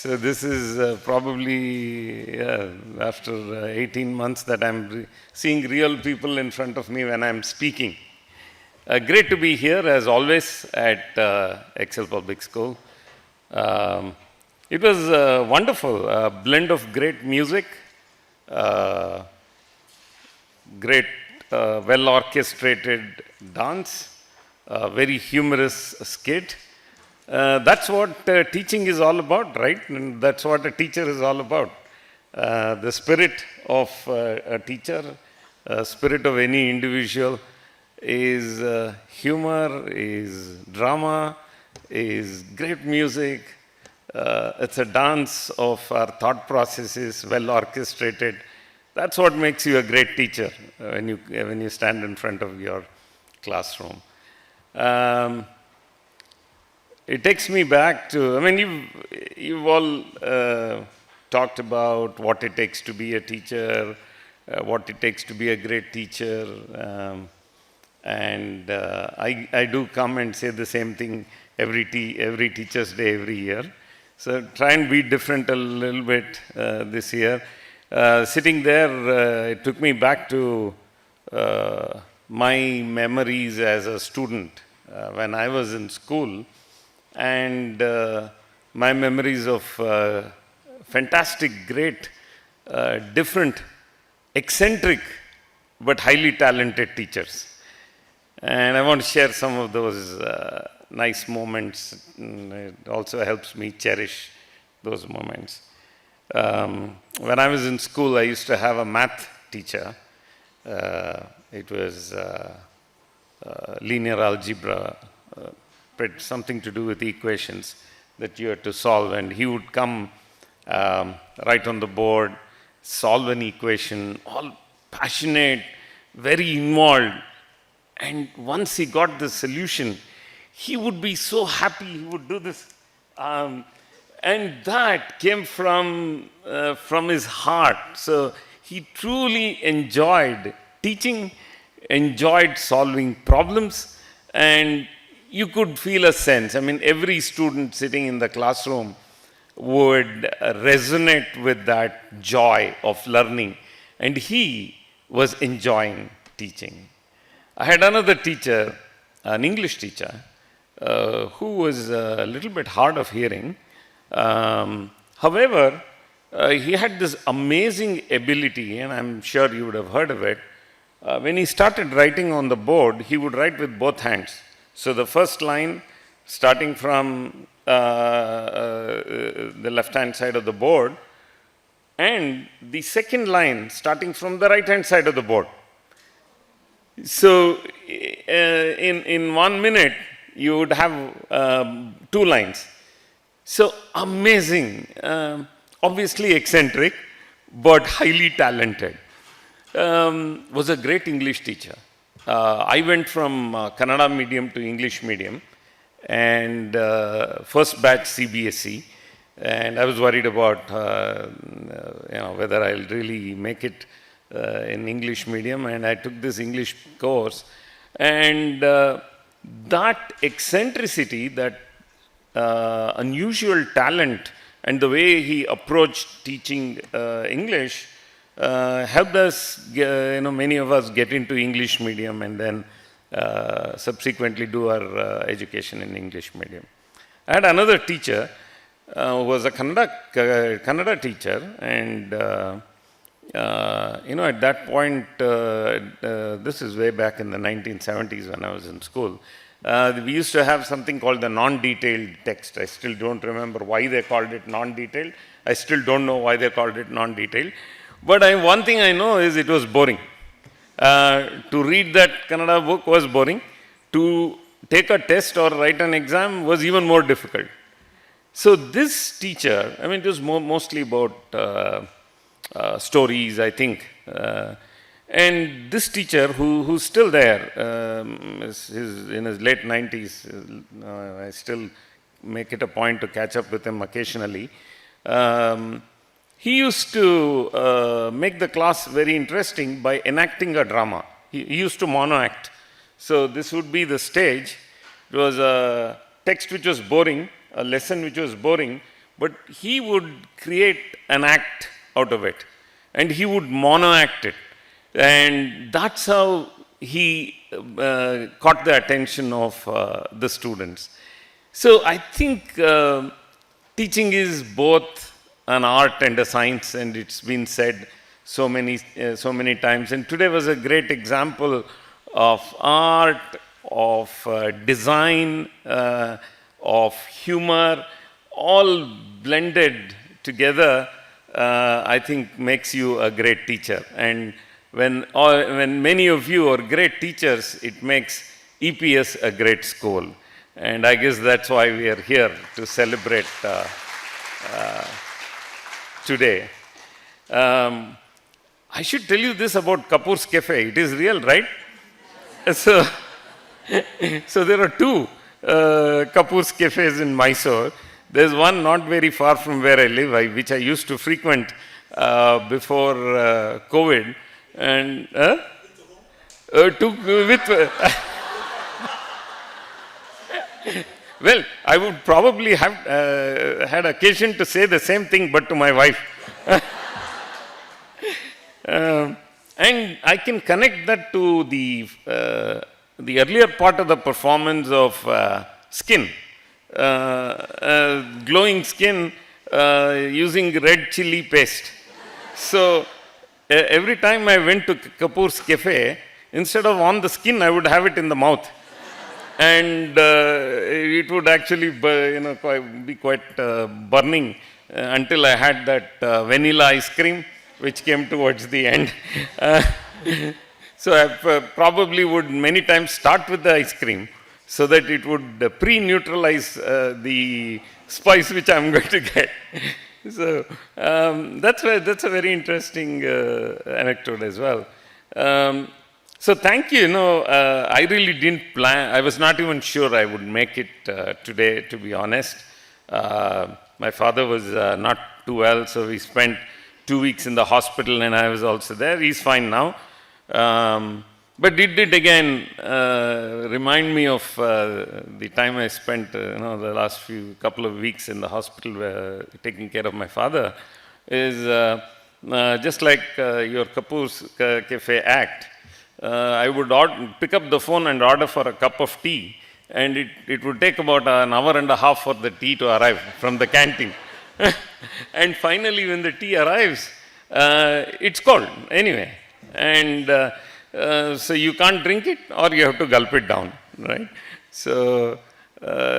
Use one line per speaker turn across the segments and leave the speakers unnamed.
So this is probably after 18 months that I'm seeing real people in front of me when I'm speaking. Great to be here, as always, at Excel Public School. It was wonderful, a blend of great music, great well-orchestrated dance, very humorous skit. That's what teaching is all about, right? And that's what a teacher is all about. The spirit of a teacher, spirit of any individual is humor, is drama, is great music. It's a dance of our thought processes, well orchestrated. That's what makes you a great teacher when you stand in front of your classroom. It takes me back to, you've all talked about what it takes to be a teacher, what it takes to be a great teacher, and I do come and say the same thing every Teacher's Day every year. So try and be different a little bit this year. Sitting there, it took me back to my memories as a student when I was in school. And my memories of fantastic, great, different, eccentric, but highly talented teachers. And I want to share some of those nice moments. It also helps me cherish those moments. When I was in school, I used to have a math teacher. It was linear algebra, something to do with equations that you had to solve, and he would come right on the board, solve an equation, all passionate, very involved, and once he got the solution, he would be so happy, he would do this, and that came from his heart. So he truly enjoyed teaching, enjoyed solving problems, and you could feel a sense. Every student sitting in the classroom would resonate with that joy of learning, and he was enjoying teaching. I had another teacher, an English teacher, who was a little bit hard of hearing. However, he had this amazing ability, and I'm sure you would have heard of it. When he started writing on the board, he would write with both hands. So the first line, starting from the left-hand side of the board, and the second line, starting from the right-hand side of the board. So in 1 minute, you would have 2 lines. So amazing, obviously eccentric, but highly talented. Was a great English teacher. I went from Kannada medium to English medium, and first batch CBSE, and I was worried about whether I'll really make it in English medium, and I took this English course, and that eccentricity, that unusual talent, and the way he approached teaching English helped us, many of us get into English medium and then subsequently do our education in English medium. I had another teacher who was a Kannada teacher, and at that point, this is way back in the 1970s when I was in school, we used to have something called the non-detailed text. I still don't remember why they called it non-detailed. I still don't know why they called it non-detailed. But one thing I know is it was boring. To read that Kannada book was boring. To take a test or write an exam was even more difficult. So this teacher, it was mostly about stories, I think. And this teacher, who's still there, is in his late 90s, I still make it a point to catch up with him occasionally. He used to make the class very interesting by enacting a drama. He used to mono-act. So this would be the stage. It was a text which was boring, a lesson which was boring, but he would create an act out of it, and he would mono act it. And that's how he caught the attention of the students. So I think teaching is both an art and a science, and it's been said so many times. And today was a great example of art, of design, of humor, all blended together. I think makes you a great teacher. And when many of you are great teachers, it makes EPS a great school. And I guess that's why we are here to celebrate today. I should tell you this about Kapoor's Cafe. It is real, right? So, so there are two Kapoor's Cafes in Mysore. There's one not very far from where I live, which I used to frequent before COVID. And well, I would probably have had occasion to say the same thing, but to my wife. And I can connect that to the earlier part of the performance of skin, glowing skin using red chili paste. So every time I went to Kapoor's Cafe, instead of on the skin, I would have it in the mouth. And it would actually be quite burning until I had that vanilla ice cream, which came towards the end. So I probably would many times start with the ice cream so that it would pre-neutralize the spice which I'm going to get. So that's a very interesting anecdote as well. So thank you. I really didn't plan. I was not even sure I would make it today, to be honest. My father was not too well, so we spent 2 weeks in the hospital, and I was also there. He's fine now. But it did again remind me of the time I spent, the last couple of weeks in the hospital taking care of my father. Is just like your Kapoor's Cafe act. I would pick up the phone and order for a cup of tea, and it would take about an hour and a half for the tea to arrive from the canteen. And finally, when the tea arrives, it's cold anyway. And so you can't drink it, or you have to gulp it down, right? So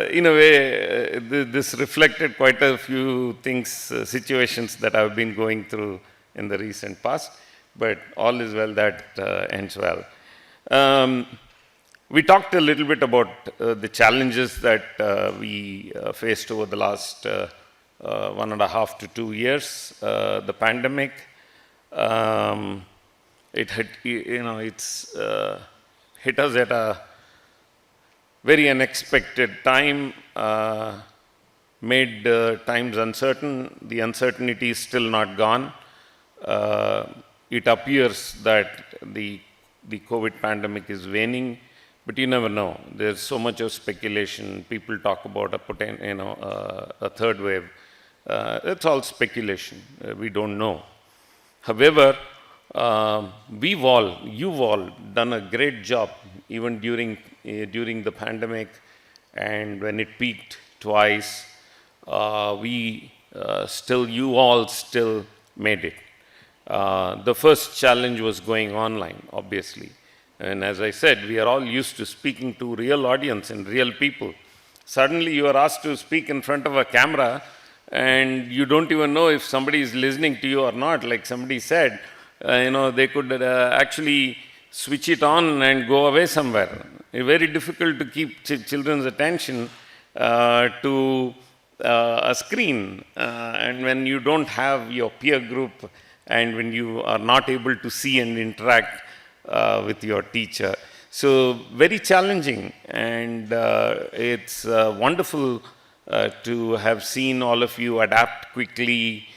in a way, this reflected quite a few things, situations that I've been going through in the recent past. But all is well that ends well. We talked a little bit about the challenges that we faced over the last 1.5 to 2 years. The pandemic, it hit, it's hit us at a very unexpected time, made times uncertain. The uncertainty is still not gone. It appears that the COVID pandemic is waning, but you never know. There's so much of speculation. People talk about a third wave. It's all speculation. We don't know. However, you've all done a great job even during the pandemic, and when it peaked twice, you all still made it. The first challenge was going online, obviously. And as I said, we are all used to speaking to real audience and real people. Suddenly you are asked to speak in front of a camera, and you don't even know if somebody is listening to you or not. Like somebody said, they could actually switch it on and go away somewhere. It's very difficult to keep children's attention to a screen. And when you don't have your peer group, and when you are not able to see and interact with your teacher. So very challenging, and it's wonderful to have seen all of you adapt quickly,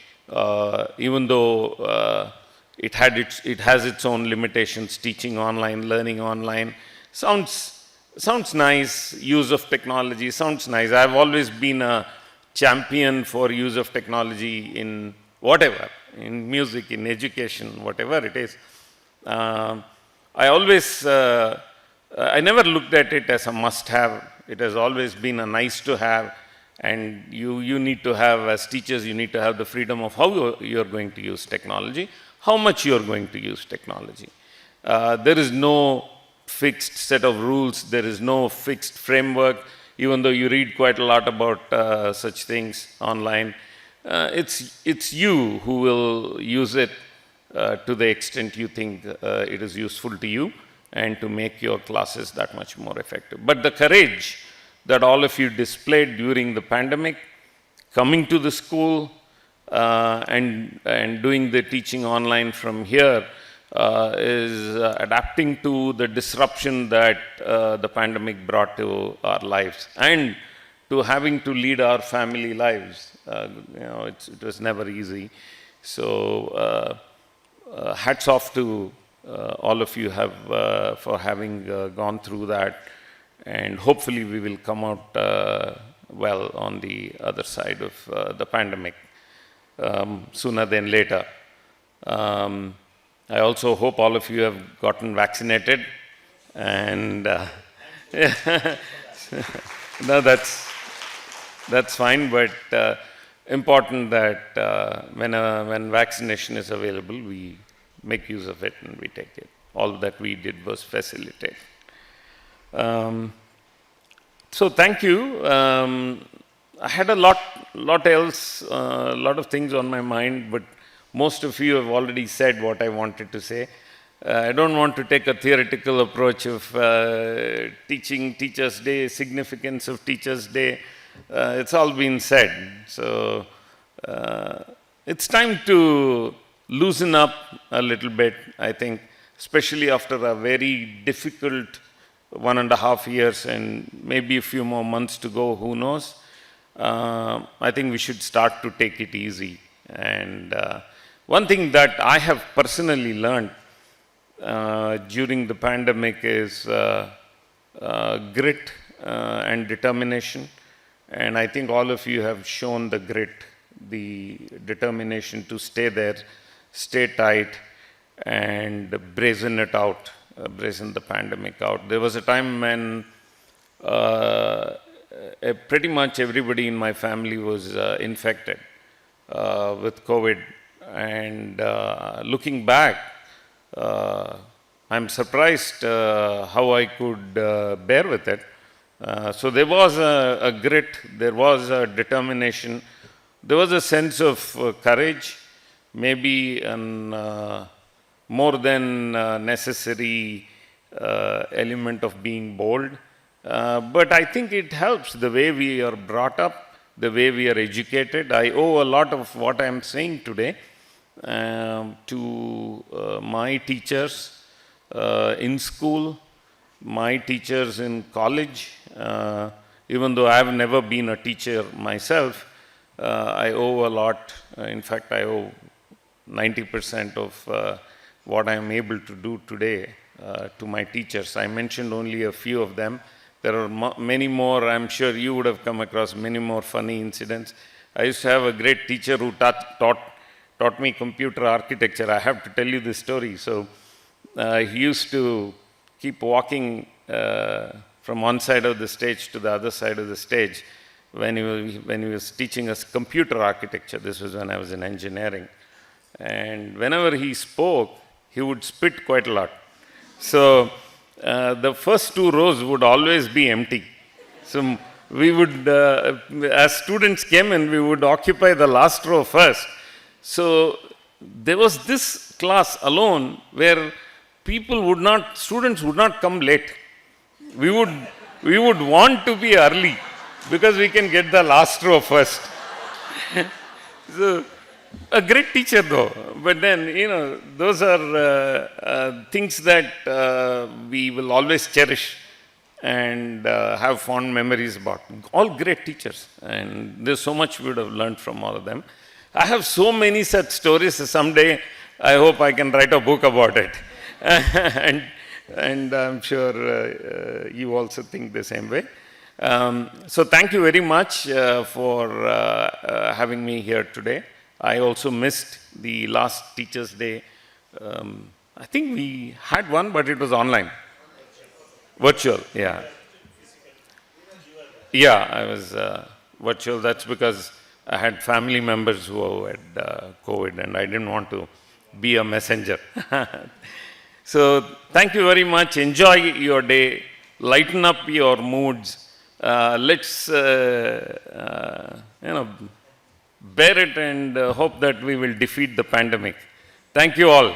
even though it has its own limitations. Teaching online, learning online sounds nice. Use of technology sounds nice. I've always been a champion for use of technology in whatever, in music, in education, whatever it is. I always, I never looked at it as a must-have. It has always been a nice-to-have, and you need to have, as teachers, you need to have the freedom of how you're going to use technology, how much you're going to use technology. There is no fixed set of rules, there is no fixed framework, even though you read quite a lot about such things online. It's you who will use it to the extent you think it is useful to you and to make your classes that much more effective. But the courage that all of you displayed during the pandemic, coming to the school and doing the teaching online from here, is adapting to the disruption that the pandemic brought to our lives and to having to lead our family lives. It was never easy. So hats off to all of you for having gone through that, and hopefully we will come out well on the other side of the pandemic sooner than later. I also hope all of you have gotten vaccinated, and no, that's fine, but important that when vaccination is available, we make use of it and we take it. All that we did was facilitate. So thank you. I had a lot else, a lot of things on my mind, but most of you have already said what I wanted to say. I don't want to take a theoretical approach of teaching Teachers' Day, significance of Teachers' Day. It's all been said. So it's time to loosen up a little bit, I think, especially after a very difficult 1.5 years and maybe a few more months to go, who knows. I think we should start to take it easy. And one thing that I have personally learned during the pandemic is grit and determination. And I think all of you have shown the grit, the determination to stay there, stay tight, and brazen it out, brazen the pandemic out. There was a time when pretty much everybody in my family was infected with COVID. And looking back, I'm surprised how I could bear with it. So there was a grit, there was a determination, there was a sense of courage, maybe an more than necessary element of being bold. But I think it helps the way we are brought up, the way we are educated. I owe a lot of what I am saying today to my teachers in school, my teachers in college. Even though I have never been a teacher myself, I owe a lot. In fact, I owe 90% of what I am able to do today to my teachers. I mentioned only a few of them. There are many more. I'm sure you would have come across many more funny incidents. I used to have a great teacher who taught me computer architecture. I have to tell you this story. So he used to keep walking from one side of the stage to the other side of the stage when he was teaching us computer architecture. This was when I was in engineering. And whenever he spoke, he would spit quite a lot. So the first 2 rows would always be empty. So we would, as students came in, we would occupy the last row first. So there was this class alone where students would not come late. We would want to be early because we can get the last row first. So, a great teacher though, but then, those are things that we will always cherish and have fond memories about. All great teachers, and there's so much we would have learned from all of them. I have so many such stories. Someday, I hope I can write a book about it. And I'm sure you also think the same way. So thank you very much for having me here today. I also missed the last Teachers' Day. I think we had one, but it was online. Virtual, yeah. Yeah, I was virtual. That's because I had family members who had COVID and I didn't want to be a messenger. So thank you very much. Enjoy your day. Lighten up your moods. Let's, bear it and hope that we will defeat the pandemic. Thank you all.